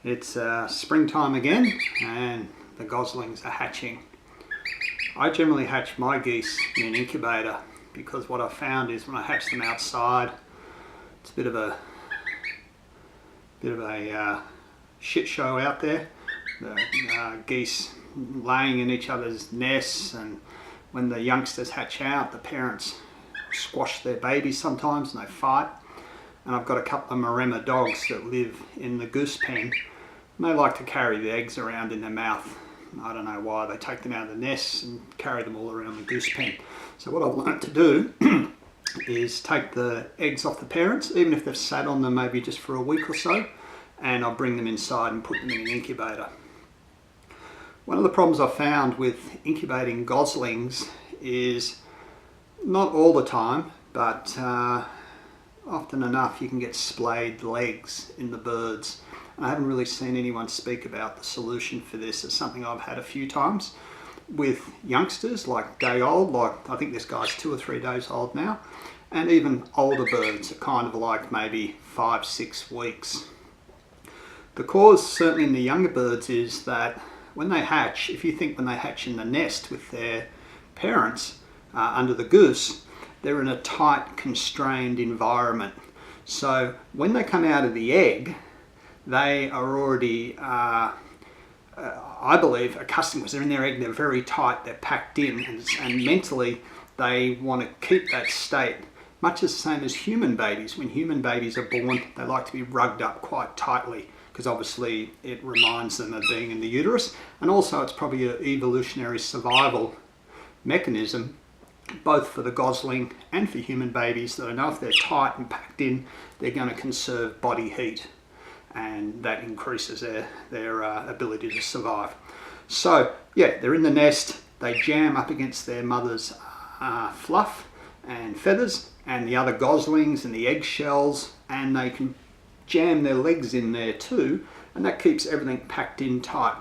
It's springtime again and the goslings are hatching. I generally hatch my geese in an incubator because what I've found is when I hatch them outside, it's a bit of a shit show out there. The geese laying in each other's nests, and when the youngsters hatch out, the parents squash their babies sometimes and they fight. And I've got a couple of Maremma dogs that live in the goose pen, and they like to carry the eggs around in their mouth. I don't know why. They take them out of the nests and carry them all around the goose pen. So what I've learnt to do is take the eggs off the parents, even if they've sat on them maybe just for a week or so, and I'll bring them inside and put them in an incubator. One of the problems I've found with incubating goslings is, not all the time, but often enough you can get splayed legs in the birds. I haven't really seen anyone speak about the solution for this. It's something I've had a few times with youngsters, like day old, like I think this guy's 2 or 3 days old now, and even older birds are kind of like maybe 5-6 weeks. The cause, certainly in the younger birds, is that when they hatch, if you think when they hatch in the nest with their parents under the goose, they're in a tight, constrained environment. So when they come out of the egg, they are already, I believe, accustomed, because they're in their egg, they're very tight, they're packed in, and mentally they want to keep that state, much as the same as human babies. When human babies are born, they like to be rugged up quite tightly, because obviously it reminds them of being in the uterus, and also it's probably an evolutionary survival mechanism, both for the gosling and for human babies, that I know if they're tight and packed in, they're going to conserve body heat, and that increases their ability to survive. So yeah, they're in the nest, they jam up against their mother's fluff and feathers and the other goslings and the eggshells, and they can jam their legs in there too, and that keeps everything packed in tight.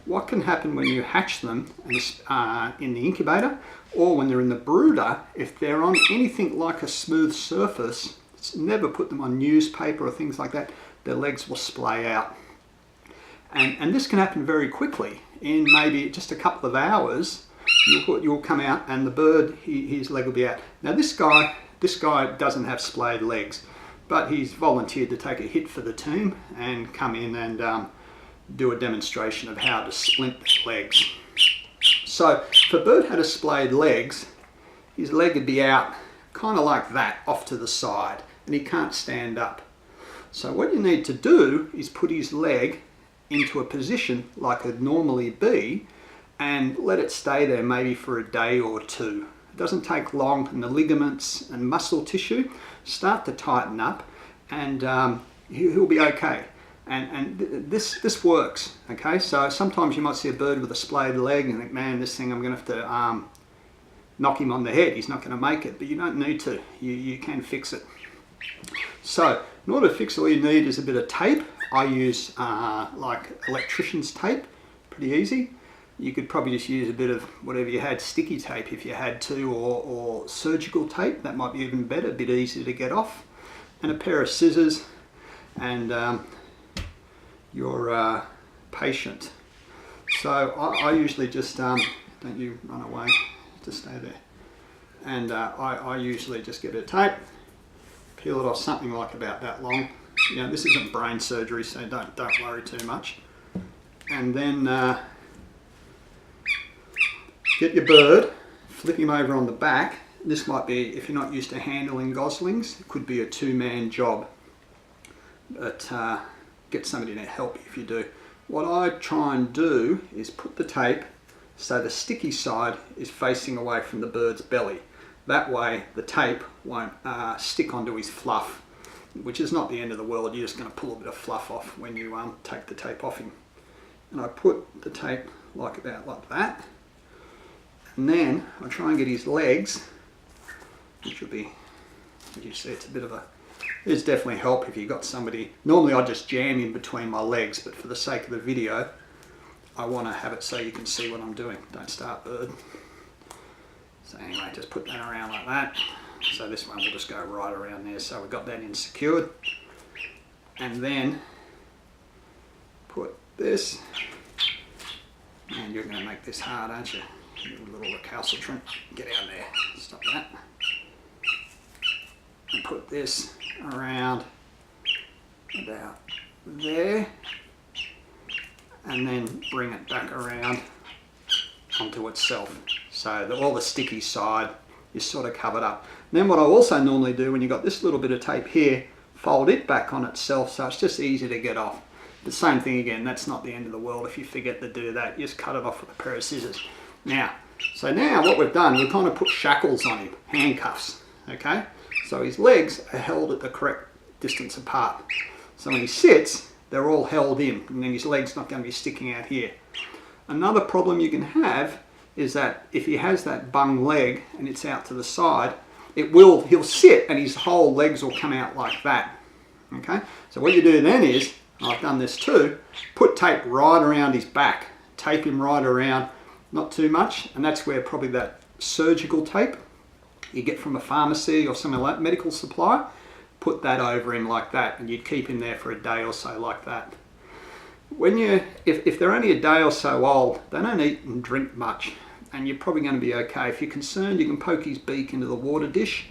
What can happen when you hatch them in the incubator, or when they're in the brooder, if they're on anything like a smooth surface, never put them on newspaper or things like that, their legs will splay out. And this can happen very quickly. In maybe just a couple of hours, you'll come out and the bird, his leg will be out. Now this guy doesn't have splayed legs, but he's volunteered to take a hit for the team and come in and do a demonstration of how to splint the legs. So if a bird had a splayed legs, his leg would be out kind of like that, off to the side, and he can't stand up. So what you need to do is put his leg into a position like it'd normally be and let it stay there maybe for a day or two. It doesn't take long, and the ligaments and muscle tissue start to tighten up, and he'll be okay. And this works, okay? So sometimes you might see a bird with a splayed leg and think, man, this thing, I'm going to have to knock him on the head. He's not going to make it, but you don't need to. You can fix it. So in order to fix it, all you need is a bit of tape. I use like electrician's tape, pretty easy. You could probably just use a bit of whatever you had, sticky tape if you had to, or surgical tape. That might be even better, a bit easier to get off. And a pair of scissors and your patient. So I usually just, don't you run away, just stay there. And I usually just get a tape, peel it off something like about that long. You know, this isn't brain surgery, so don't worry too much. And then get your bird, flip him over on the back. This might be, if you're not used to handling goslings, it could be a 2-man job. But get somebody to help you if you do. What I try and do is put the tape so the sticky side is facing away from the bird's belly. That way the tape won't stick onto his fluff, which is not the end of the world. You're just going to pull a bit of fluff off when you take the tape off him. And I put the tape like that. And then I try and get his legs, which will be, as you see, it's a bit of a, there's definitely help if you've got somebody. Normally I just jam in between my legs, but for the sake of the video, I want to have it so you can see what I'm doing. Don't start, bird. So anyway, just put that around like that. So this one will just go right around there. So we've got that in secured. And then put this, and you're going to make this hard, aren't you? You're a little recalcitrant. Get out there. Stop that. And put this around about there, and then bring it back around onto itself. So all the sticky side is sort of covered up. And then what I also normally do when you've got this little bit of tape here, fold it back on itself so it's just easy to get off. The same thing again, that's not the end of the world if you forget to do that. You just cut it off with a pair of scissors. Now what we've done, we've kind of put shackles on him, handcuffs, okay? So his legs are held at the correct distance apart. So when he sits, they're all held in, and then his leg's not going to be sticking out here. Another problem you can have is that if he has that bung leg and it's out to the side, he'll sit and his whole legs will come out like that. Okay, so what you do then is, I've done this too, put tape right around his back, tape him right around, not too much, and that's where probably that surgical tape you get from a pharmacy or something like that, medical supply, put that over him like that, and you'd keep him there for a day or so like that. If they're only a day or so old, they don't eat and drink much, and you're probably going to be okay. If you're concerned, you can poke his beak into the water dish,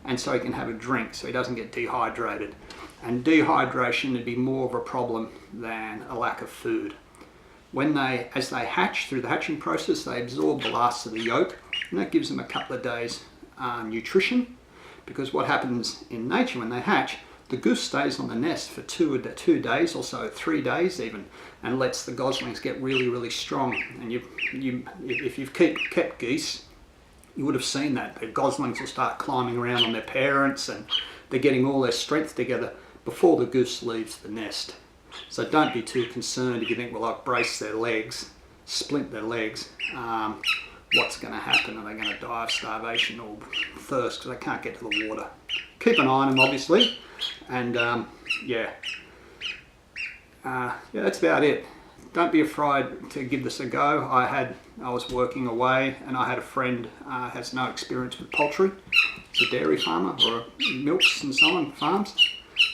and so he can have a drink so he doesn't get dehydrated. And dehydration would be more of a problem than a lack of food. As they hatch, through the hatching process, they absorb the last of the yolk, and that gives them a couple of days nutrition, because what happens in nature when they hatch, the goose stays on the nest for 2 days or so, 3 days even, and lets the goslings get really, really strong. And if you've kept geese, you would have seen that. The goslings will start climbing around on their parents, and they're getting all their strength together before the goose leaves the nest. So don't be too concerned if you think, well, I'll brace their legs, splint their legs. What's going to happen? Are they going to die of starvation or thirst because they can't get to the water? Keep an eye on them, obviously, and yeah, that's about it. Don't be afraid to give this a go. I was working away, and I had a friend has no experience with poultry. He's a dairy farmer, or milks and so on, farms,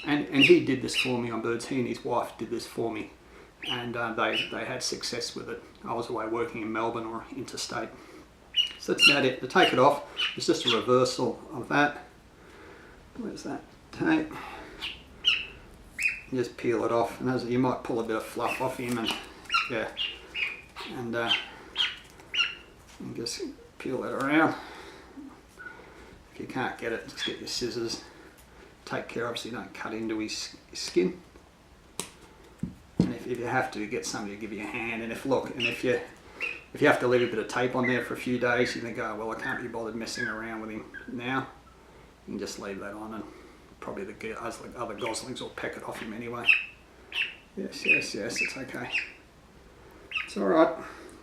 and he did this for me on birds. He and his wife did this for me, and they had success with it. I was away working in Melbourne or interstate. So that's about it. To take it off, it's just a reversal of that. Where's that tape? You just peel it off, and you might pull a bit of fluff off him, and yeah, and just peel that around. If you can't get it, just get your scissors. Take care, obviously, don't cut into his skin. And if you have to, get somebody to give you a hand. And if you have to leave a bit of tape on there for a few days, you think, oh well, I can't be bothered messing around with him now. You can just leave that on, and probably the other goslings will peck it off him anyway. Yes, it's okay. It's alright.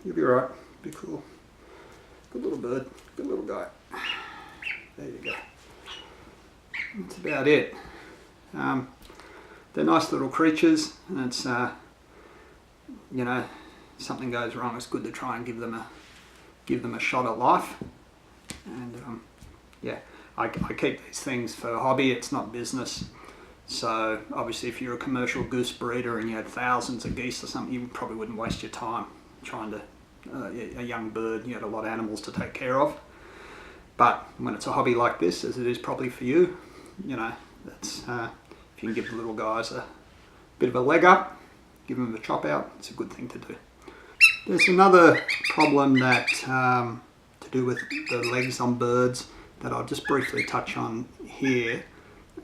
You'll be alright. Be cool. Good little bird. Good little guy. There you go. That's about it. They're nice little creatures, and it's, you know, if something goes wrong, it's good to try and give them a shot at life. And yeah. I keep these things for hobby, it's not business. So obviously if you're a commercial goose breeder and you had thousands of geese or something, you probably wouldn't waste your time trying to, a young bird, you had a lot of animals to take care of. But when it's a hobby like this, as it is probably for you, you know, that's, if you can give the little guys a bit of a leg up, give them a chop out, it's a good thing to do. There's another problem that, to do with the legs on birds, that I'll just briefly touch on here,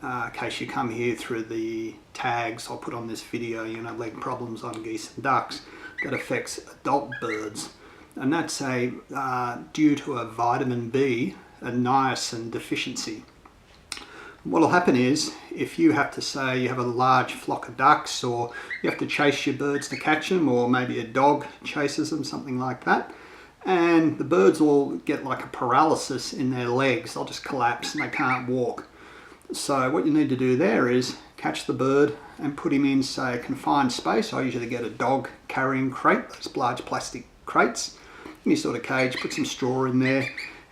in case you come here through the tags I'll put on this video, you know, leg problems on geese and ducks, that affects adult birds. And that's due to a vitamin B, a niacin deficiency. What will happen is, if you have to say you have a large flock of ducks, or you have to chase your birds to catch them, or maybe a dog chases them, something like that, and the birds will get like a paralysis in their legs, they'll just collapse and they can't walk. So what you need to do there is catch the bird and put him in, say, a confined space. I usually get a dog carrying crate, those large plastic crates, any sort of cage, put some straw in there,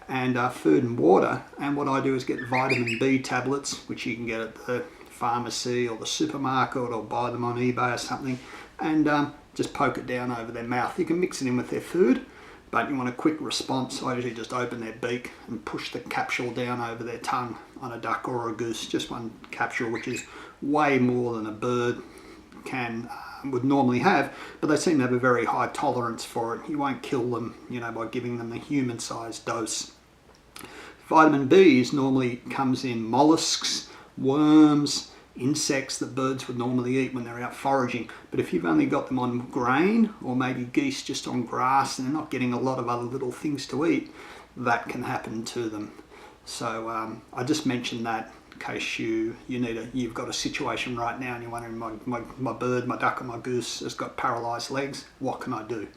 and food and water. And what I do is get vitamin B tablets, which you can get at the pharmacy or the supermarket, or buy them on eBay or something, and just poke it down over their mouth. You can mix it in with their food, but you want a quick response. I usually just open their beak and push the capsule down over their tongue on a duck or a goose, just one capsule, which is way more than a bird would normally have, but they seem to have a very high tolerance for it. You won't kill them, you know, by giving them a human-sized dose. Vitamin B normally comes in mollusks, worms, insects that birds would normally eat when they're out foraging. But if you've only got them on grain, or maybe geese just on grass, and they're not getting a lot of other little things to eat, that can happen to them. So I just mentioned that in case you've got a situation right now and you're wondering, my bird, my duck or my goose has got paralysed legs, what can I do?